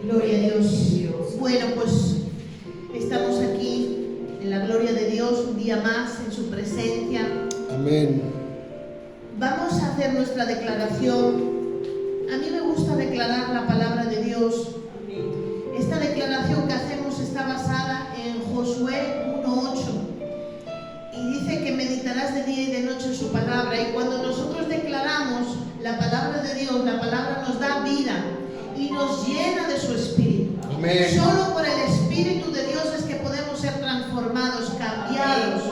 Gloria a Dios. Bueno, pues estamos aquí en la gloria de Dios un día más en su presencia. Amén. Vamos a hacer nuestra declaración. A mí me gusta declarar la palabra de Dios. Esta declaración que hacemos está basada en Josué 1:8 y dice que meditarás de día y de noche en su palabra. Y cuando nosotros declaramos la palabra de Dios, la palabra nos da vida y nos llena de su espíritu. Amén. Solo por el espíritu de Dios es que podemos ser transformados, cambiados.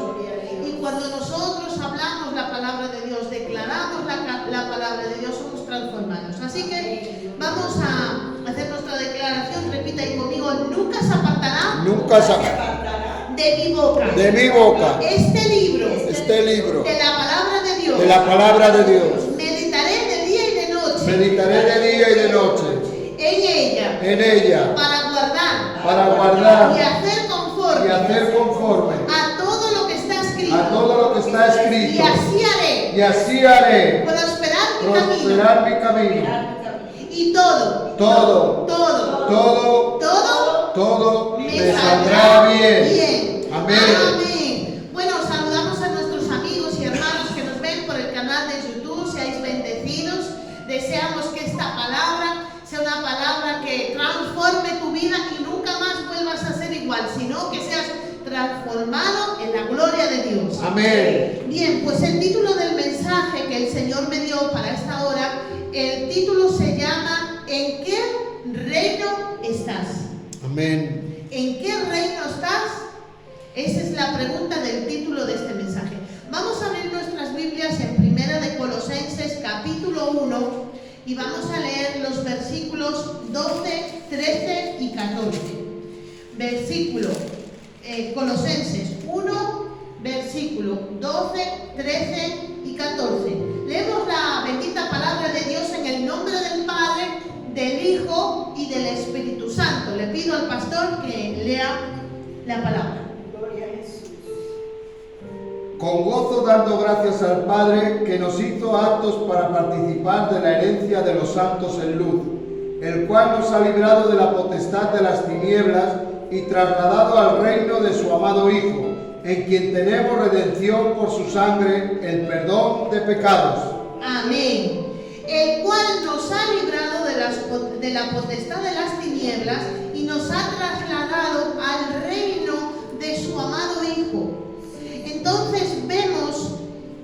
Y cuando nosotros hablamos la palabra de Dios, declaramos la palabra de Dios, somos transformados. Así que vamos a hacer nuestra declaración. Repita ahí conmigo: nunca se apartará de mi boca este libro de la palabra de Dios. De la palabra de Dios. Meditaré de día y de noche. Meditaré de día y de noche. En ella. Para guardar. Y hacer conforme. A todo lo que está escrito. Y así haré. Prosperar mi camino. Y todo me saldrá bien. Amén. Bueno, saludamos a nuestros amigos y hermanos que nos ven por el canal de YouTube. Seáis bendecidos. Deseamos que esta palabra sea una palabra que transforme tu vida y nunca más vuelvas a ser igual, sino que seas transformado en la gloria de Dios. Amén. Bien, pues el título del mensaje que el Señor me dio para esta hora, el título se llama ¿En qué reino estás? Amén. ¿En qué reino estás? Esa es la pregunta del título de este mensaje. Vamos a abrir nuestras Biblias en Primera de Colosenses capítulo 1 y vamos a leer los versículos 12, 13 y 14. Colosenses 1, versículo 12, 13 y 14. Leemos la bendita palabra de Dios en el nombre del Padre, del Hijo y del Espíritu Santo. Le pido al pastor que lea la palabra. Gloria a Jesús. Con gozo dando gracias al Padre que nos hizo aptos para participar de la herencia de los santos en luz, el cual nos ha librado de la potestad de las tinieblas y trasladado al reino de su amado Hijo, en quien tenemos redención por su sangre, el perdón de pecados. Amén. El cual nos ha librado de la potestad de las tinieblas y nos ha trasladado al reino de su amado Hijo. Entonces vemos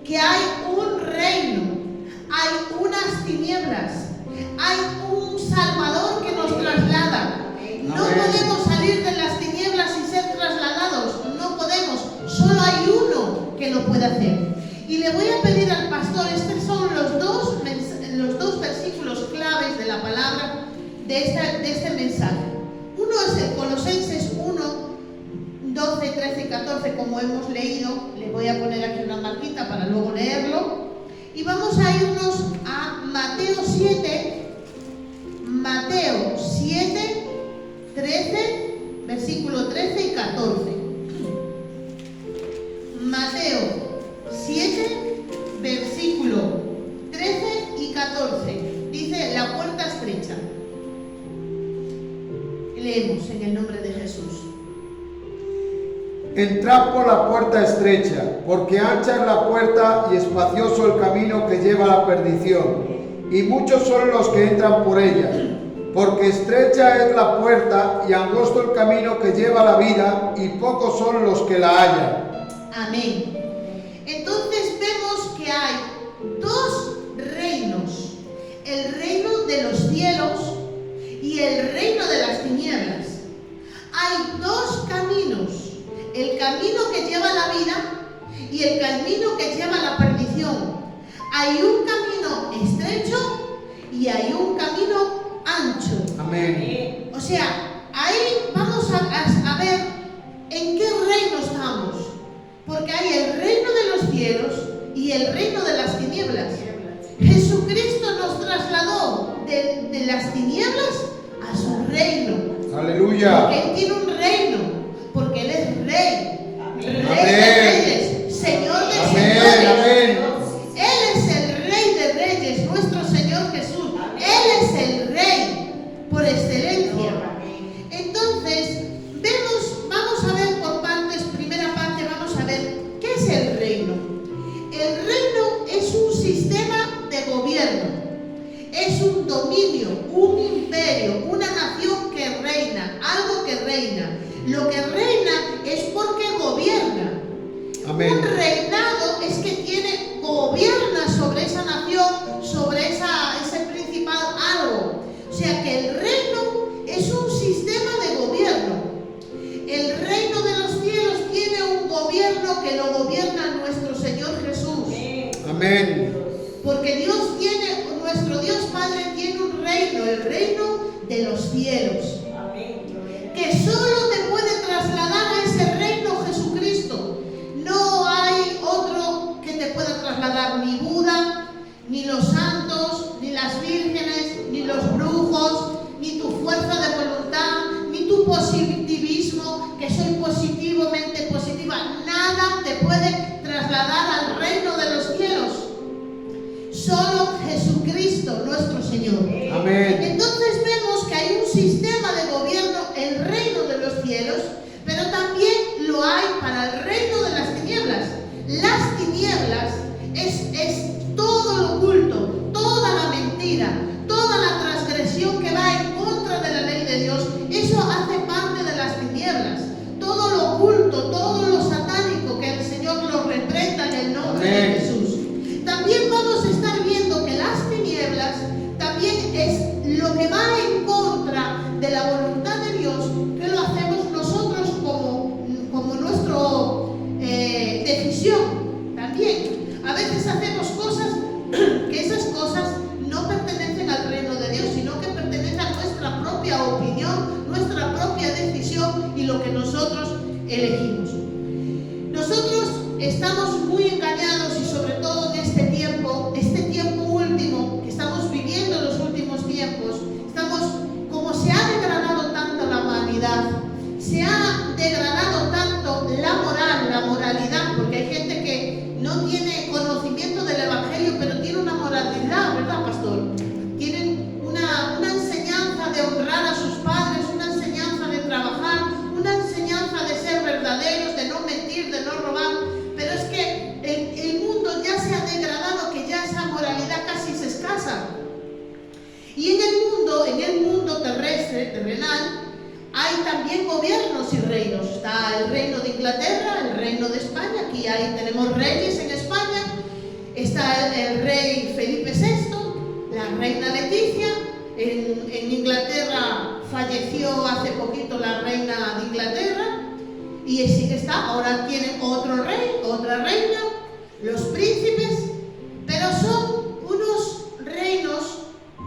que hay un reino, hay unas tinieblas, hay un Salvador que nos traslada. No podemos salir de las tinieblas y ser trasladados, no podemos, solo hay uno que lo puede hacer. Y le voy a pedir al pastor, estos son los dos versículos claves de la palabra de este mensaje. Uno es el Colosenses 1, 12, 13 y 14, como hemos leído. Le voy a poner aquí una marquita para luego leerlo. Y vamos a irnos a Mateo 7, 13, versículo 13 y 14. Mateo 7, versículo 13 y 14. Dice: la puerta estrecha. Leemos en el nombre de Jesús. Entrad por la puerta estrecha, porque ancha es la puerta y espacioso el camino que lleva a la perdición, y muchos son los que entran por ella. Porque estrecha es la puerta y angosto el camino que lleva a la vida, y pocos son los que la hallan. Amén. Entonces vemos que hay dos reinos: el reino de los cielos y el reino de las tinieblas. Hay dos caminos: el camino que lleva a la vida y el camino que lleva a la perdición. Hay un camino estrecho y hay un camino ancho. Amén. O sea, ahí vamos a ver en qué reino estamos, porque hay el reino de los cielos y el reino de las tinieblas. Jesucristo nos trasladó de las tinieblas a su reino. Aleluya. Porque Él tiene un reino, porque Él es Rey. Amén. Rey de reyes, Señor de señores. Amén. Él es el Rey de reyes, nuestro Señor Jesús. Él es el Rey por excelencia. de los cielos, que solo te puede trasladar a ese reino Jesucristo. No hay otro que te pueda trasladar, ni Buda, ni los santos, ni las vírgenes, ni los brujos, ni tu fuerza de voluntad, ni tu positivismo, que soy positivamente positiva. Nada te puede trasladar al reino de los cielos. Solo Jesucristo, nuestro Señor. Amén. Entonces vemos que hay un sistema de gobierno, el reino de los cielos, pero también lo hay para el reino de las tinieblas. Las tinieblas es todo lo oculto, toda la mentira, toda la transgresión que va en contra de la ley de Dios. Eso hace parte de las tinieblas. Todo lo oculto, todo lo satánico, que el Señor lo reprenda en el nombre de Jesús. También vamos a estar viendo que las tinieblas también es lo que va en contra de la voluntad de Dios, que lo hacemos nosotros como nuestra decisión. También a veces hacemos cosas que esas cosas no pertenecen al reino de Dios, sino que pertenecen a nuestra propia opinión, nuestra propia decisión y lo que nosotros elegimos. Nosotros estamos muy engañados, y sobre todo en este tiempo último que estamos viviendo, en los últimos tiempos, como se ha degradado tanto la humanidad, se ha degradado tanto la moralidad, porque hay gente que no tiene conocimiento del Evangelio, pero tiene una moralidad, ¿verdad, pastor? Tienen una enseñanza de honrar a sus padres, una enseñanza de trabajar, una enseñanza de ser verdaderos, de no mentir, de no robar, pero es que el mundo ya se ha degradado, que ya esa moralidad casi es escasa. Y en el mundo terrestre, terrenal, hay también gobiernos y reinos. Está el reino de Inglaterra, el reino de España. Aquí tenemos reyes en España. Está el rey Felipe VI, la reina Leticia. En Inglaterra falleció hace poquito la reina de Inglaterra. Y sí que está, ahora tienen otro rey, otra reina, los príncipes, pero son unos reinos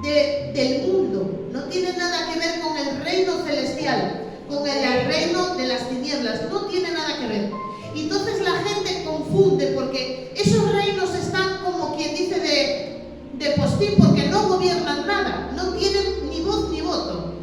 del mundo. No tiene nada que ver con el reino celestial, con el reino de las tinieblas. No tiene nada que ver. Entonces la gente confunde, porque esos reinos están, como quien dice, de postín, porque no gobiernan nada, no tienen ni voz ni voto.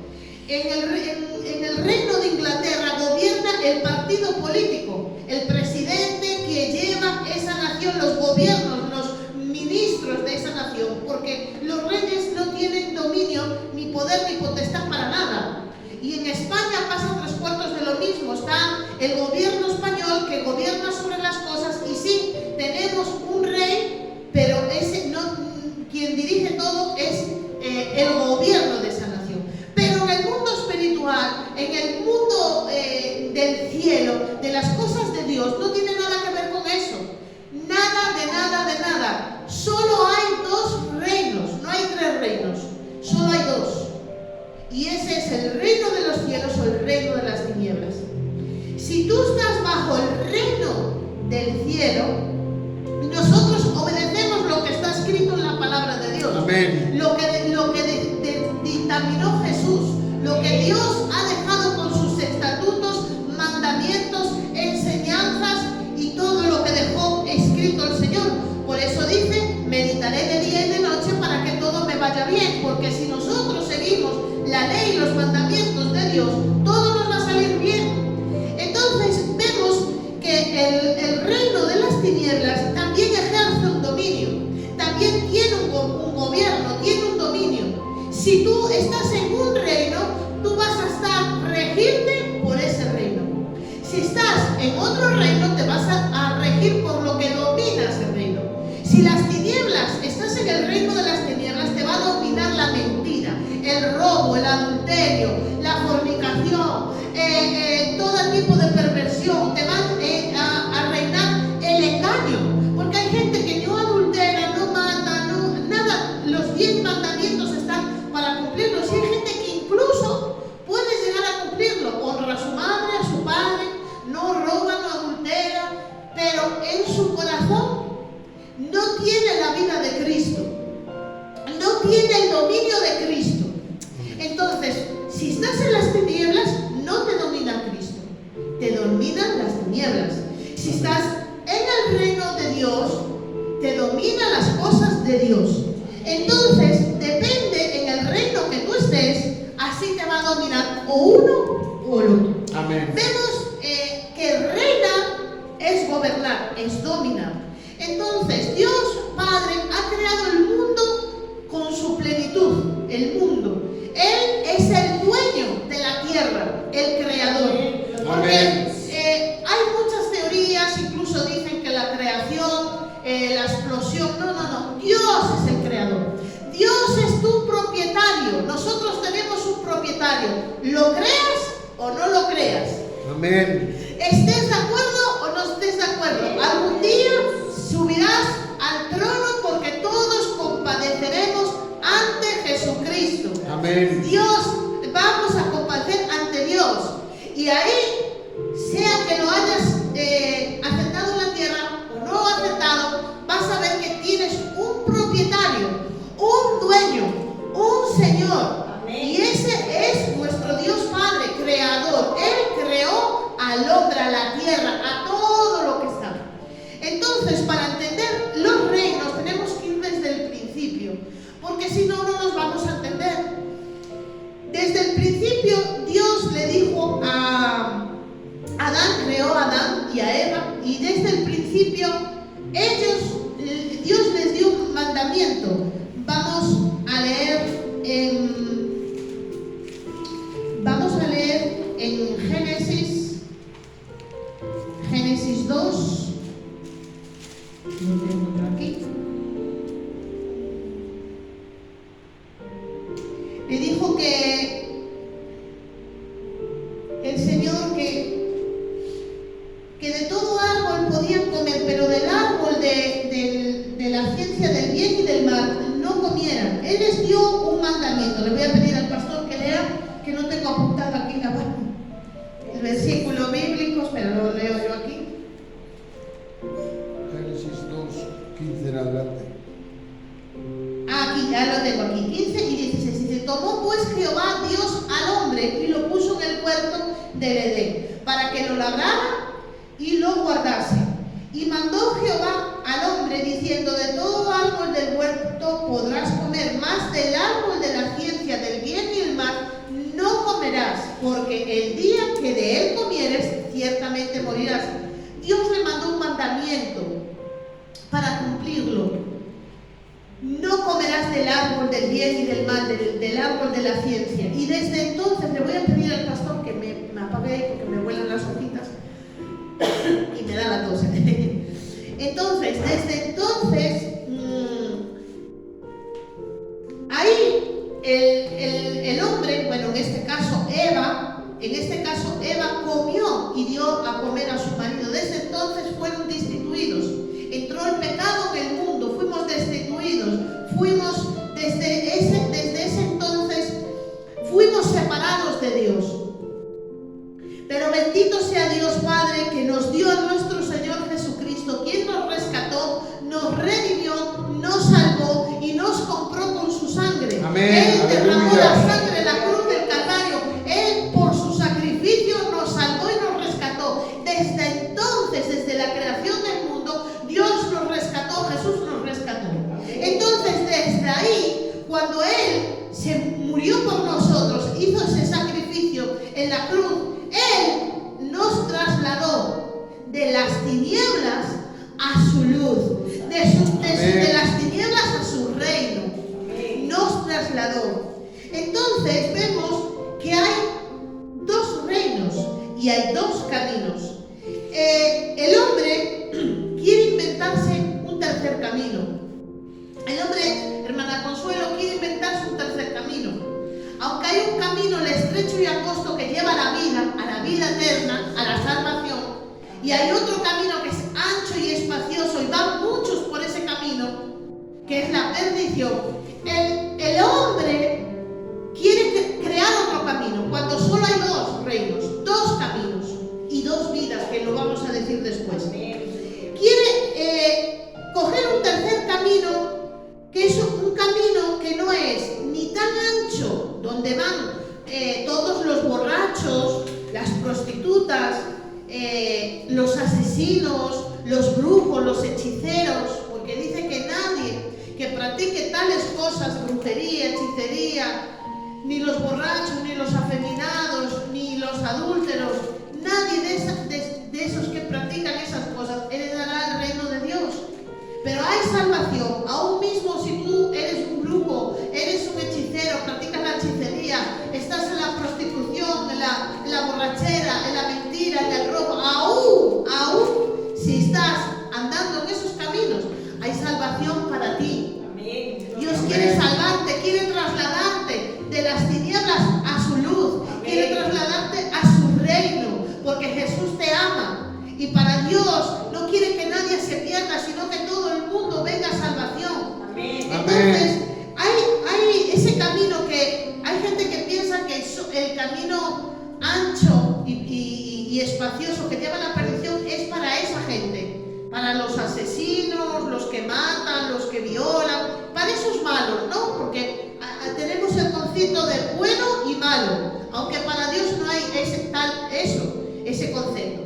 En el reino de Inglaterra gobierna el partido político, el presidente que lleva esa nación, los gobiernos, los ministros de esa nación, porque los reyes no tienen dominio, ni poder, ni potestad para nada. Y en España pasa 3/4 de lo mismo. Está el gobierno español que gobierna sobre las cosas, y sí, tenemos un rey, pero ese no, quien dirige todo es el gobierno de esa nación. Pero en el mundo espiritual, en el mundo del cielo, de las cosas de Dios, no tiene nada que ver con eso. Nada, de nada, de nada. Solo hay 2 reinos, no hay 3 reinos, solo hay 2. Y ese es el reino de los cielos o el reino de las tinieblas. Si tú estás bajo el reino del cielo, nosotros obedecemos lo que está escrito en la palabra de Dios. Amén. Lo que dictaminó Jesús, lo que Dios ha dejado con sus estatutos, mandamientos, enseñanzas y todo lo que dejó escrito el Señor. Por eso dice: meditaré de día y de noche para que todo me vaya bien, porque si nosotros seguimos la ley y los mandamientos de Dios, todo nos va a salir bien. Entonces vemos que el reino de las tinieblas también ejerce un dominio, también tiene un gobierno, tiene un dominio. Si tú estás en un reino, tú vas a regirte por ese reino. Si estás en otro reino, te vas a regir por lo que domina ese reino. Si las tinieblas, estás en el reino de las tinieblas, te va a dominar la mentira, el robo, el adulterio, la fornicación, todo tipo de perversión. Te van a reinar el engaño, porque hay gente que no adultera, no mata, no, nada. Los 10 mandamientos están para cumplirlos, y hay gente que incluso puede llegar a cumplirlo. Honra a su madre, a su padre, no roba, no adultera, pero en su corazón no tiene la vida de Cristo, no tiene el dominio de Cristo. Entonces, Si estás en las tinieblas, no te domina Cristo, te dominan las tinieblas. Si estás en el reino de Dios, te dominan las cosas de Dios. Entonces, depende en el reino que tú estés, así te va a dominar o uno o el otro. Amén. Vemos que reina es gobernar, es dominar. Entonces, Dios Padre ha creado el mundo con su plenitud, el mundo. Él es el dueño de la tierra, el creador. Porque hay muchas teorías, incluso dicen que la creación, la explosión, no, Dios es el creador. Dios es tu propietario, nosotros tenemos un propietario, lo creas o no lo creas. Amén. ¿Estés de acuerdo o no estés de acuerdo? Algún día subirás al trono porque todos compadeceremos ante Jesucristo. Amén. Dios, vamos a compadecer ante Dios. Y ahí, sea que lo hayas aceptado en la tierra o no aceptado, vas a ver que tienes un propietario, un dueño, un Señor. Amén. Y ese es nuestro Dios Padre, creador. Él creó al hombre, a la tierra, a todo lo que está. Entonces, para entender los reinos, tenemos que ir desde el principio, porque si no, no nos vamos a entender. Desde el principio, Dios le dijo a Adán, creó a Adán y a Eva, y desde el principio, Dios les dio un mandamiento. Vamos a leer en Génesis 2, lo tengo yo aquí. Le dijo que el Señor que de todo árbol podían comer, pero del árbol de la ciencia del bien y del mal no comieran. Él les dio un mandamiento. Le voy a pedir al pastor que lea, que no tengo apuntado aquí el versículo bíblico, pero lo leo yo aquí. Génesis 2, 15 en adelante. Aquí, ya lo tengo aquí, 15 y 16. Dice: tomó pues Jehová Dios al hombre y lo puso en el huerto del Edén, para que lo labrara y lo guardase. Y mandó Jehová al hombre diciendo: de todo árbol del huerto podrás comer, mas del árbol de la ciencia del bien y el mal no comerás, porque el día que de él comieres, ciertamente morirás. Dios le mandó un mandamiento para cumplirlo. No comerás del árbol del bien y del mal, del árbol de la ciencia. Y desde entonces le voy a pedir al pastor que me apague ahí porque me vuelan las hojitas y me da la tos. Entonces, desde entonces, ahí el hombre, bueno, en este caso Eva comió y dio a comer a su marido. Desde entonces fueron destituidos. Entró el pecado en el mundo, fuimos destituidos, fuimos desde ese entonces, fuimos separados de Dios. Pero bendito sea Dios Padre, que nos dio a nuestro Señor Jesucristo, quien nos rescató, nos redimió, nos salvó y nos compró con su sangre. Amén. Él derramó Aleluya. la sangre en la cruz del Calvario. Él por su sacrificio nos salvó y nos rescató. Desde entonces, desde la creación del mundo, Dios nos rescató, Jesús nos rescató. Entonces, desde ahí, cuando Él se murió por nosotros, hizo ese sacrificio en la cruz, Él nos trasladó de las tinieblas a su luz, de las tinieblas a su reino. Nos trasladó. Entonces vemos que hay dos reinos y hay dos caminos. El hombre quiere inventarse un tercer camino. El hombre, hermana Consuelo, quiere inventarse un tercer camino. Aunque hay un camino, el estrecho y angosto, que lleva a la vida eterna, a la salvación, y hay otro camino que es ancho y espacioso, y van muchos por ese camino, que es la perdición. El hombre quiere crear otro camino, cuando solo hay dos reinos, dos caminos y dos vidas, que lo vamos a decir después. Quiere coger un tercer camino, que es un camino que no es ni tan ancho, donde van todos los borrachos, las prostitutas, los asesinos, los brujos, los hechiceros, porque dice que nadie que practique tales cosas, brujería, hechicería, ni los borrachos, ni los afeminados, ni los adúlteros, nadie de esos que practican esas cosas heredará el reino de Dios. Pero hay salvación, aún mismo si tú eres un brujo, eres un hechicero, practicas la hechicería, estás en la prostitución, en la borrachera, en la mentira, en el robo, aún si estás andando en esos caminos, hay salvación para ti. Amén. Dios Amén. quiere salvarte, quiere trasladarte de las tinieblas a su luz, quiere trasladarte a su reino, porque Jesús te ama. Y para Dios no quiere que nadie se pierda, sino que todo el mundo venga a salvación. Amén. Entonces, hay ese camino que hay gente que piensa que el camino ancho y espacioso que lleva a la perdición es para esa gente, para los asesinos, los que matan, los que violan, para esos malos, ¿no? Porque tenemos el concepto de bueno y malo, aunque para Dios no hay ese concepto.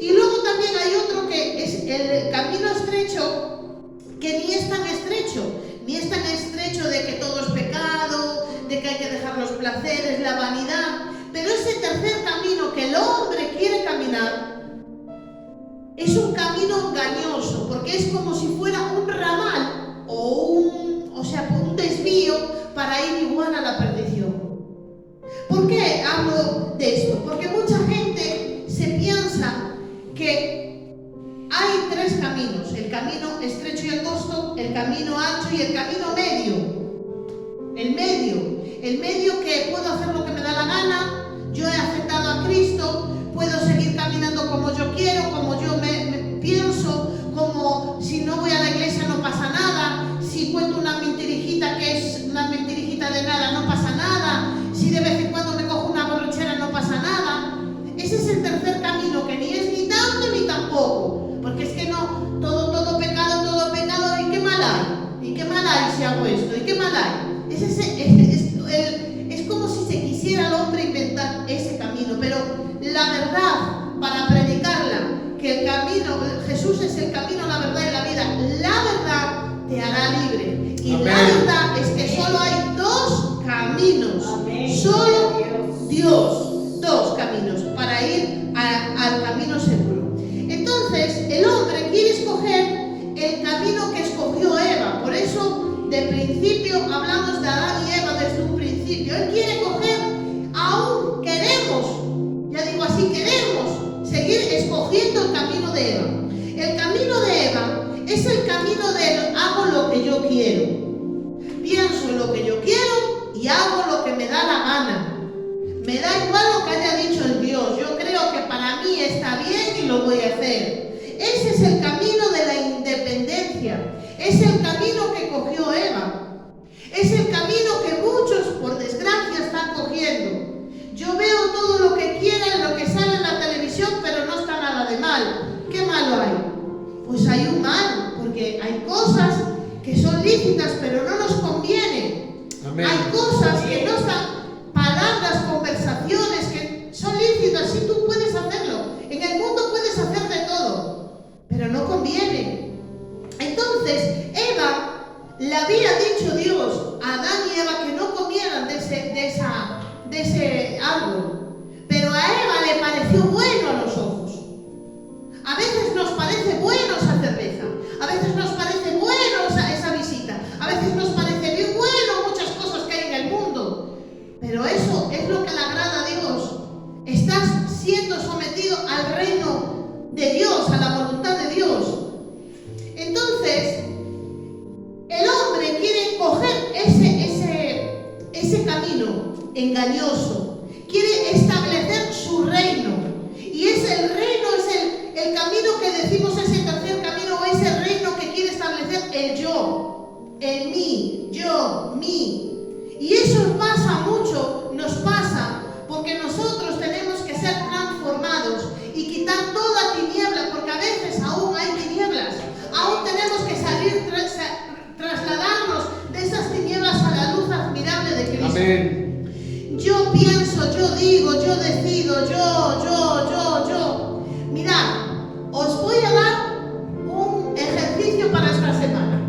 Y luego también hay otro que es el camino estrecho, que ni es tan estrecho de que todo es pecado, de que hay que dejar los placeres, la vanidad, pero ese tercer camino que el hombre quiere caminar es un camino engañoso, porque es como si fuera un ramal un desvío para ir igual a la perdición. ¿Por qué hablo de esto? Porque mucha gente se piensa que hay tres caminos: el camino estrecho y angosto, el camino ancho y el camino medio. El medio que puedo hacer lo que me da la gana, yo he aceptado a Cristo, puedo seguir caminando como yo quiero, como yo me pienso, como si no voy a la iglesia no pasa nada, si cuento una mentirijita que es una mentirijita de nada, no pasa nada, si de vez en cuando me cojo una borrachera no pasa nada. Ese es el tercer camino, que ni es ni tanto ni tampoco, porque es que no, todo pecado, ¿y qué mal hay? ¿Y qué mal hay si hago esto? ¿Y qué mal hay? Es como si se quisiera el hombre inventar ese camino, pero la verdad, para predicarla, que el camino, Jesús es el camino, la verdad y la vida, la verdad te hará libre. Y Amén. la verdad es que solo hay dos caminos, Amén. solo Dios, dos caminos para ir al camino seguro. Entonces, el hombre quiere escoger el camino que escogió Eva. Por eso, de principio, hablamos de Adán y Eva desde un principio. Él quiere coger, aún queremos, ya digo así, queremos seguir escogiendo el camino de Eva. El camino de Eva es el camino de hago lo que yo quiero. Pienso en lo que yo quiero y hago lo que me da la gana. Me da igual lo que haya dicho el Dios. Yo creo que para mí está bien y lo voy a hacer. Ese es el camino de la independencia. Es el camino que cogió Eva. Es el camino que muchos, por desgracia, están cogiendo. Yo veo todo lo que quieran, lo que sale en la televisión, pero no está nada de mal. ¿Qué malo hay? Pues hay un mal, porque hay cosas que son lícitas, pero no nos convienen. Amén. Hay cosas que no están, palabras, conversaciones que son lícitas, sí, tú puedes hacerlo. En el mundo puedes hacer de todo, pero no conviene. Entonces, Eva, le había dicho Dios a Adán y Eva que no comieran de ese árbol, pero a Eva le pareció bueno a los ojos. A veces nos parece bueno esa cerveza, a veces nos parece bueno esa visita, a veces nos parece bien bueno muchas cosas que hay en el mundo, pero eso es lo que le agrada a Dios. Estás siendo sometido al reino de Dios, a la voluntad de Dios. Entonces, el hombre quiere coger ese camino engañoso, quiere establecer su reino, y ese reino es el camino que decimos, ese tercer camino, o ese reino que quiere establecer el yo, el mí, yo, mí. Y eso nos pasa porque nosotros tenemos que ser transformados y quitar toda tiniebla, porque a veces aún hay tinieblas, aún tenemos que trasladarnos de esas tinieblas a la luz admirable de Cristo. Amén. Yo pienso pienso, yo digo, yo decido, yo. Mirad, os voy a dar un ejercicio para esta semana.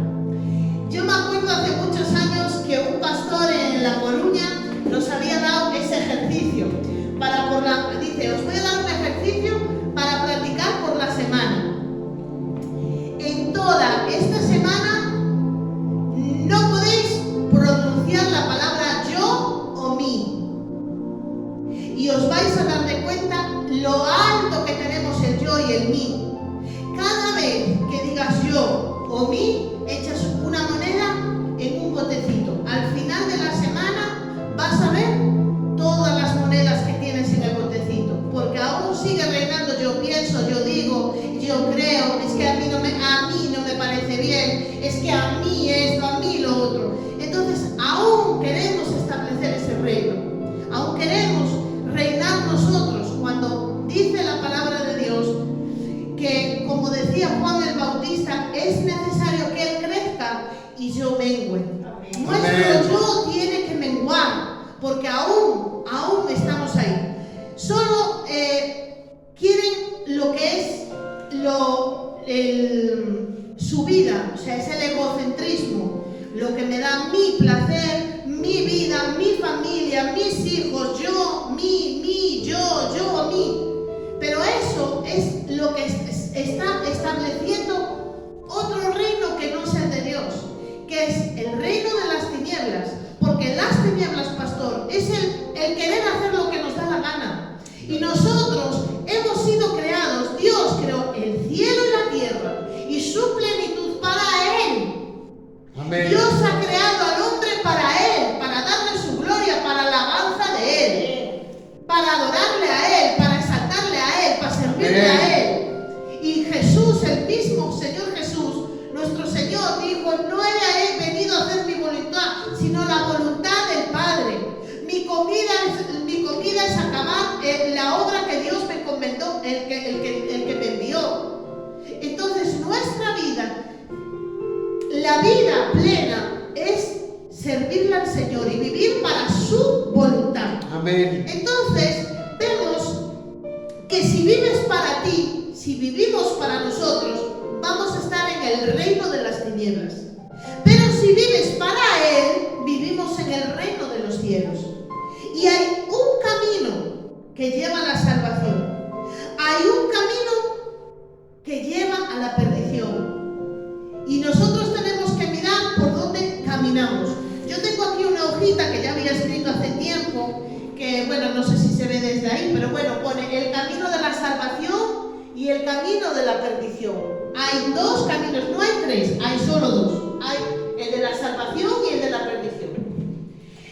Yo me acuerdo hace muchos años que un pastor en La Coruña nos había dado ese ejercicio. Dice, os voy a dar un ejercicio para practicar por la semana. En toda esta semana no podéis pronunciar la palabra yo o mí. Y os vais a dar de cuenta lo alto que tenemos el yo y el mí. Cada vez que digas yo o mí, echas una moneda en un botecito. Al final de la semana vas a ver todas las monedas que tienes en el botecito, porque aún sigue reinando yo pienso, yo digo, yo creo, es que a mí no me parece bien, es que a mí esto, a mí lo otro. Entonces aún queremos establecer ese reino, aún queremos reinar nosotros, cuando dice la palabra de Dios que, como decía Juan el Bautista, es necesario que Él crezca y yo mengüe. Nuestro yo tiene que menguar, porque aún estamos ahí. Solo quieren lo que es su vida, o sea, es el egocentrismo, lo que me da mi placer, mi vida, mi familia, mis hijos, yo, mí, yo, mí. Pero eso es lo que está estableciendo otro reino que no es el de Dios, que es el reino de las tinieblas. Porque las tinieblas, pastor, es el querer hacer lo que nos da la gana. Y nosotros hemos sido creados, Dios creó el cielo y la tierra y su plenitud para Él. Amén. Dios ha creado al hombre para Él, para darle su gloria, para la alabanza de Él, para adorarle a Él, para exaltarle a Él, para servirle a Él. Y Jesús, el mismo Señor Jesús, nuestro Señor, dijo, no he venido a hacer mi voluntad, sino la voluntad del Padre. Mi comida es acabar la obra que Dios me encomendó, el que me envió. Entonces nuestra vida, la vida plena, es servirle al Señor y vivir para su voluntad. Amén. Entonces vemos que si vives para ti, si vivimos para nosotros, vamos a estar en el reino de las tinieblas. Pero si vives para Él, vivimos en el reino de los cielos. Y hay un camino que lleva a la salvación. Hay un camino que lleva a la perdición. Y nosotros tenemos que mirar por dónde caminamos. Yo tengo aquí una hojita que ya había escrito hace tiempo, que bueno, no sé si se ve desde ahí, pero bueno, pone el camino de la salvación y el camino de la perdición. Hay dos caminos, no hay tres, hay solo dos. Hay el de la salvación y el de la perdición.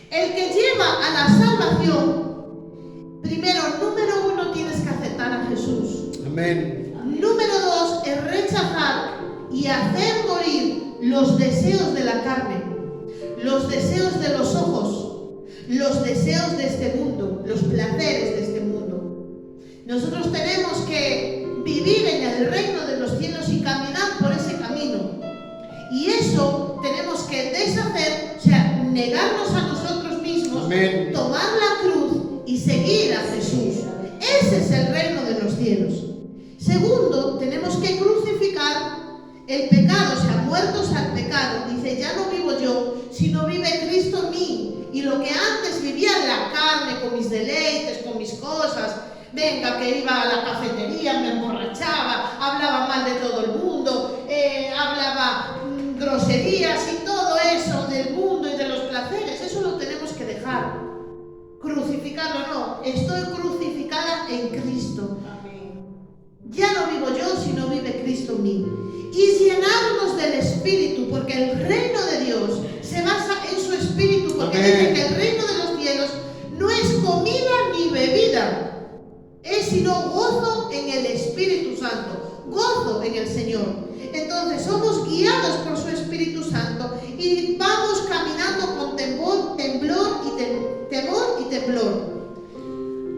El que lleva a la salvación, primero, número uno, tienes que aceptar a Jesús. Amén. Número dos, es rechazar y hacer morir los deseos de la carne, los deseos de los ojos, los deseos de este mundo, los placeres de este mundo. Nosotros tenemos que vivir en el reino de los cielos y caminar por ese camino. Y eso tenemos que deshacer, o sea, negarnos a nosotros mismos, Amén. Tomar la cruz y seguir a Jesús. Ese es el reino de los cielos. Segundo, tenemos que crucificar el pecado, o sea, muertos al pecado. Dice, ya no vivo yo, sino vive Cristo en mí. Y lo que antes vivía en la carne, con mis deleites, con mis cosas, venga, que iba a la cafetería, me emborrachaba, hablaba mal de todo el mundo, hablaba groserías y todo eso del mundo y de los placeres, eso lo tenemos que dejar. Crucificarlo no, estoy crucificada en Cristo. Ya no vivo yo, sino vive Cristo en mí. Y llenarnos del Espíritu, porque el reino de Dios se basa en su Espíritu, porque dice que el reino de los cielos no es comida ni bebida, es sino gozo en el Espíritu Santo, gozo en el Señor. Entonces somos guiados por su Espíritu Santo y vamos caminando con temor y temblor,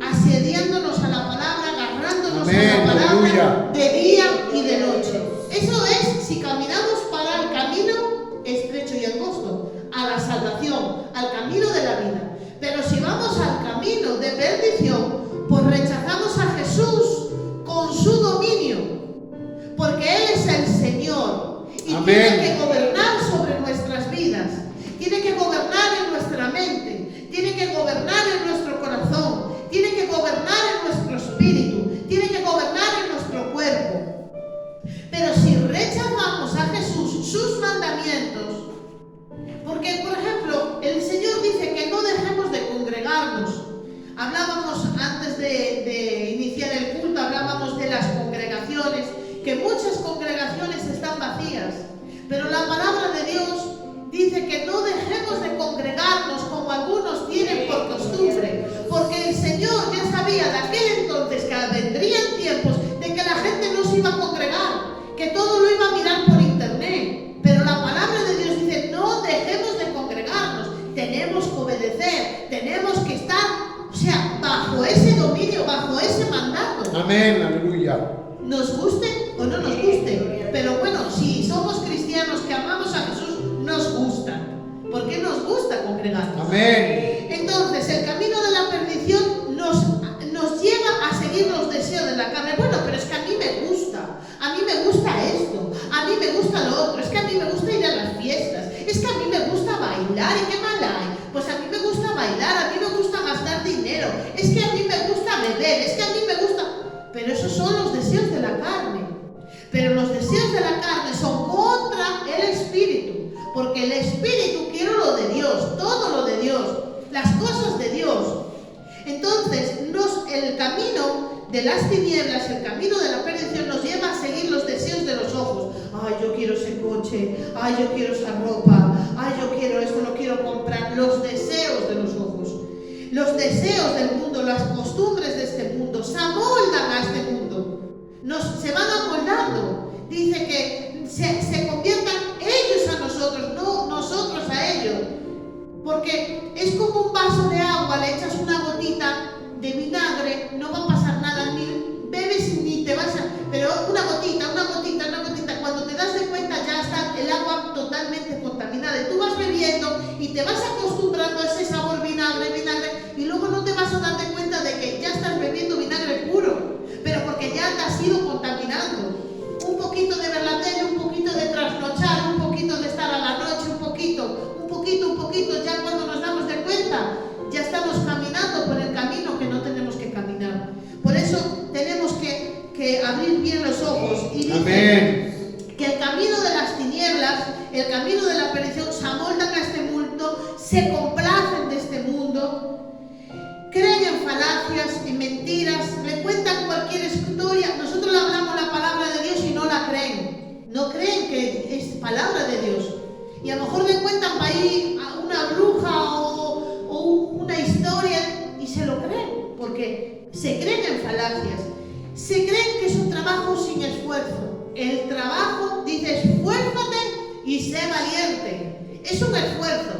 asediándonos a la palabra, agarrándonos a la palabra, aleluya, de día y de noche. Eso es si caminamos para el camino estrecho y angosto, a la salvación, al camino de la vida. Pero si vamos al camino de Hablábamos antes de iniciar el culto, hablábamos de las congregaciones, que muchas congregaciones están vacías, pero la palabra de Dios dice que no dejemos de congregarnos como algunos tienen por costumbre, porque el Señor ya sabía de aquel entonces que vendrían tiempos de que la gente no se iba a congregar, que todo lo iba a mirar por internet. Pero la palabra de Dios dice, no dejemos de congregarnos, tenemos que obedecer, tenemos que estar, o sea, bajo ese dominio, bajo ese mandato. Amén, aleluya. Nos guste o no nos guste, pero bueno, si somos cristianos que amamos a Jesús, nos gusta, porque nos gusta congregarnos. Amén. Entonces, el camino de la perdición nos lleva a seguir los deseos de la carne. Bueno, pero es que a mí me gusta esto, a mí me gusta lo otro, es que a mí me gusta ir a las fiestas, es que a mí me gusta bailar, ¿y qué mal hay? Pues a mí me gusta bailar, a mí me gusta gastar dinero, es que a mí me gusta beber, es que a mí me gusta... Pero esos son los deseos de la carne. Pero los deseos de la carne son contra el Espíritu, porque el Espíritu quiere lo de Dios, todo lo de Dios, las cosas de Dios. Entonces, el camino de las tinieblas, el camino de la perdición nos lleva a seguir los deseos de los ojos. Ay, yo quiero ese coche, ay, yo quiero esa ropa, ay, yo quiero esto, lo quiero comprar. Los deseos de los ojos, los deseos del mundo, las costumbres de este mundo, se amoldan a este mundo, se van amoldando. Dice que se conviertan ellos a nosotros, no nosotros a ellos. Porque es como un vaso de agua, le echas una gotita de vinagre, no va a pasar nada, ni bebes ni te vas a... Pero una gotita, cuando te das de cuenta ya está el agua totalmente contaminada. Y tú vas bebiendo y te vas acostumbrando a ese sabor vinagre, y luego no te vas a dar de cuenta de que ya estás bebiendo vinagre puro, pero porque ya te has ido contaminando. Un poquito de ver la tele, un poquito de trasnochar, un poquito de estar a la noche, un poquito, ya cuando nos damos de cuenta, ya estamos caminando por el camino que no tenemos que caminar. Por eso tenemos que abrir bien los ojos. Y dice que el camino de las tinieblas, el camino de la perdición, se amoldan a este mundo, se complacen de este mundo, creen en falacias, en mentiras, le cuentan cualquier historia. Nosotros le hablamos la palabra de Dios y no la creen. No creen que es palabra de Dios. Y a lo mejor le cuentan para ahí a una bruja o una historia y se lo creen, porque se creen en falacias. Se creen que es un trabajo sin esfuerzo. El trabajo, dice, esfuérzate y sé valiente. Es un esfuerzo.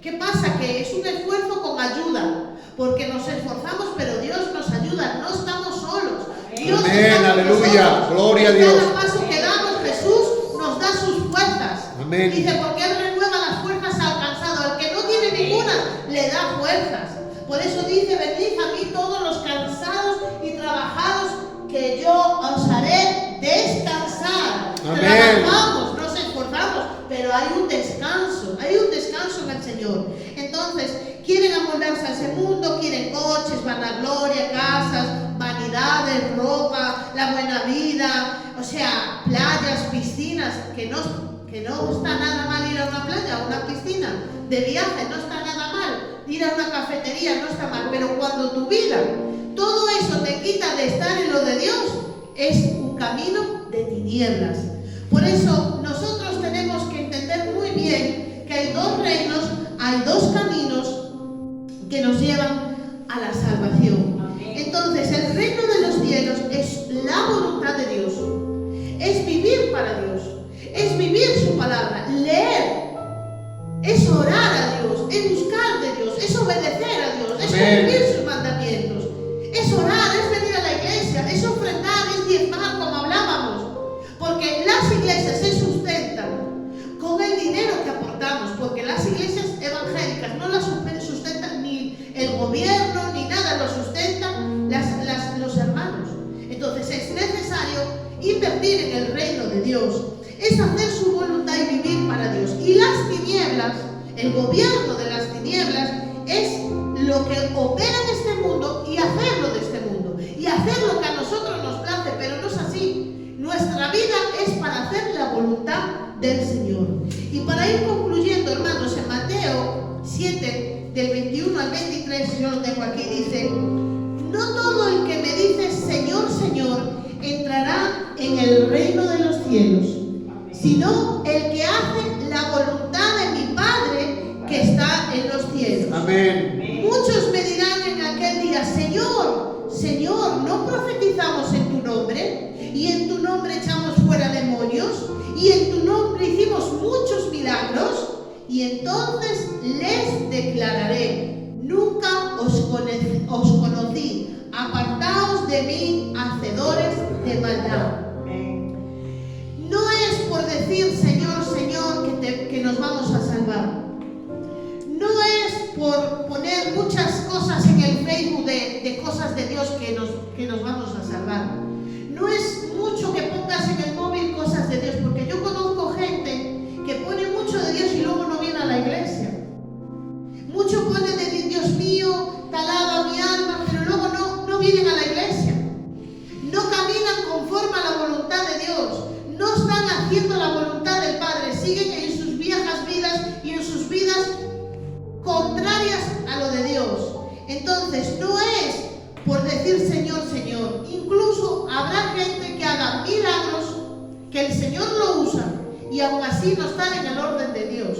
¿Qué pasa? Que es un esfuerzo con ayuda, porque nos esforzamos, pero Dios nos ayuda, no estamos solos. Dios Amén, aleluya, gloria a Dios. Cada paso que damos, Jesús nos da sus fuerzas. Amén. Dice, porque Él renueva las fuerzas al cansado. Al que no tiene ninguna, le da fuerzas. Por eso dice, venid a mí todos los cansados y trabajados, que yo os haré descansar. Amén. Trabajamos, nos esforzamos, pero hay un descanso en el Señor. Entonces, quieren amoldarse a ese mundo, quieren coches, vanagloria, casas, vanidades, ropa, la buena vida, o sea, playas, piscinas, que no está nada mal ir a una playa, a una piscina, de viaje, no está nada mal, ir a una cafetería, no está mal, pero cuando tu vida, todo eso te quita de estar en lo de Dios, es un camino de tinieblas. Por eso nosotros tenemos que entender muy bien que hay dos reinos, hay dos caminos que nos llevan a la salvación. Entonces, el reino de los cielos es la voluntad de Dios, es vivir para Dios, es vivir su palabra, leer, es orar a Dios, es buscar de Dios, es obedecer a Dios, es cumplir sus mandamientos, es orar, es venir a la iglesia, es ofrendar, es diezmar, como hablábamos, porque las iglesias se sustentan con el dinero que aportamos, porque las iglesias evangélicas no las sustentan ni el gobierno ni nada, lo sustentan los hermanos. Entonces es necesario invertir en el reino de Dios, es hacer su voluntad y vivir para Dios. Y las tinieblas, el gobierno de las tinieblas, es lo que opera en este mundo y hacerlo de este mundo y hacer lo que a nosotros nos place, pero no es así. Nuestra vida es para hacer la voluntad del Señor. Y para ir concluyendo, hermanos, en Mateo 7, del 21 al 23, yo lo tengo aquí. aquí, dice: no todo el que me dice Señor, Señor, entrará en el reino de los cielos, sino el que hace la voluntad de mi Padre que está en los cielos. Amén. Muchos me dirán en aquel día: Señor, Señor, ¿no profetizamos en tu nombre? Y en tu nombre echamos fuera demonios, y en tu nombre hicimos muchos milagros. Y entonces les declararé: nunca os conocí, apartaos de mí, hacedores de maldad. No es por decir Señor, Señor que nos vamos a salvar. No es por poner muchas cosas en el Facebook de cosas de Dios que nos vamos a salvar. No es mucho que pongas en el móvil cosas de Dios, porque yo conozco gente que pone mucho de Dios y luego no viene a la iglesia. Mucho pone de Dios mío, te alaba mi alma, pero luego no vienen a la iglesia. No caminan conforme a la voluntad de Dios. No están haciendo la voluntad del Padre. Siguen en sus viejas vidas y en sus vidas contrarias a lo de Dios. Entonces no es por decir Señor, Señor. Incluso habrá gente que haga milagros que el Señor lo usa y aún así no están en el orden de Dios,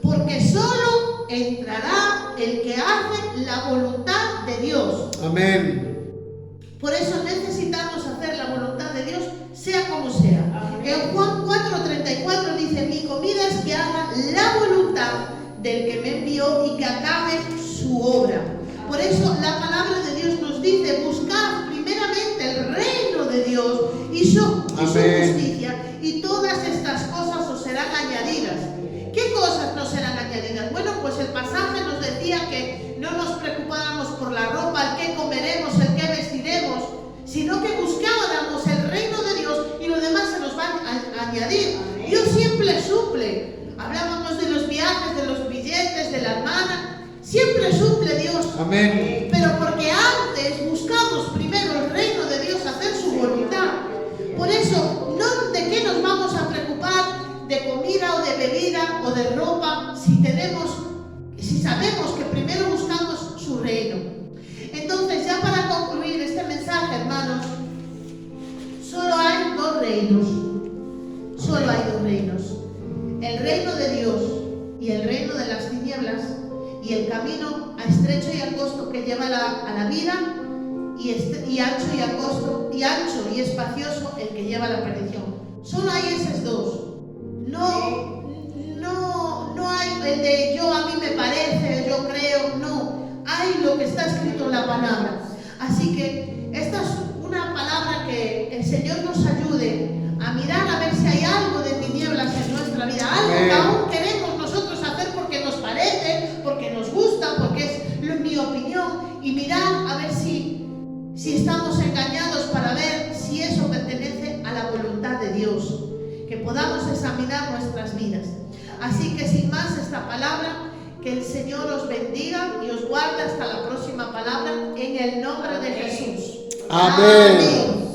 porque solo entrará el que hace la voluntad de Dios. Amén. Por eso necesitamos hacer la voluntad de Dios, sea como sea. En Juan 4:34 dice: mi comida es que haga la voluntad del que me envió y que acabe su obra. Por eso la palabra de Dios nos dice: buscad primeramente el reino de Dios y su justicia, y todas estas cosas os serán añadidas. ¿Qué cosas nos serán añadidas? Bueno, pues el pasaje nos decía que no nos preocupáramos por la ropa, el qué comeremos, el qué vestiremos, sino que buscáramos el reino de Dios y lo demás se nos va a añadir. Dios siempre suple. Hablábamos de los viajes, de los billetes, de la hermana. Siempre suple Dios. Amén. Pero porque antes buscamos primero el reino de Dios, hacer su voluntad. Por eso, no de qué nos vamos a preocupar, de comida o de bebida o de ropa, si sabemos que primero buscamos su reino. Entonces, ya para concluir este mensaje, hermanos, solo hay dos reinos. Solo hay dos reinos. El reino de Dios y el reino de las tinieblas, y el camino estrecho y angosto que lleva a la vida, y ancho y espacioso el que lleva a la perdición. Solo hay esos dos. No hay el de yo, a mí me parece, yo creo. No, hay lo que está escrito en la palabra. Así que esta es una palabra que el Señor nos ayude a mirar a ver si hay algo de tinieblas en nuestra vida, algo que aún queremos nosotros hacer porque nos parece, porque nos gusta, porque es mi opinión, y mirar a ver si estamos engañados, para ver si eso pertenece a la voluntad de Dios, que podamos examinar nuestras vidas. Así que sin más esta palabra, que el Señor os bendiga y os guarde hasta la próxima palabra, en el nombre de Jesús. Amén. Amén.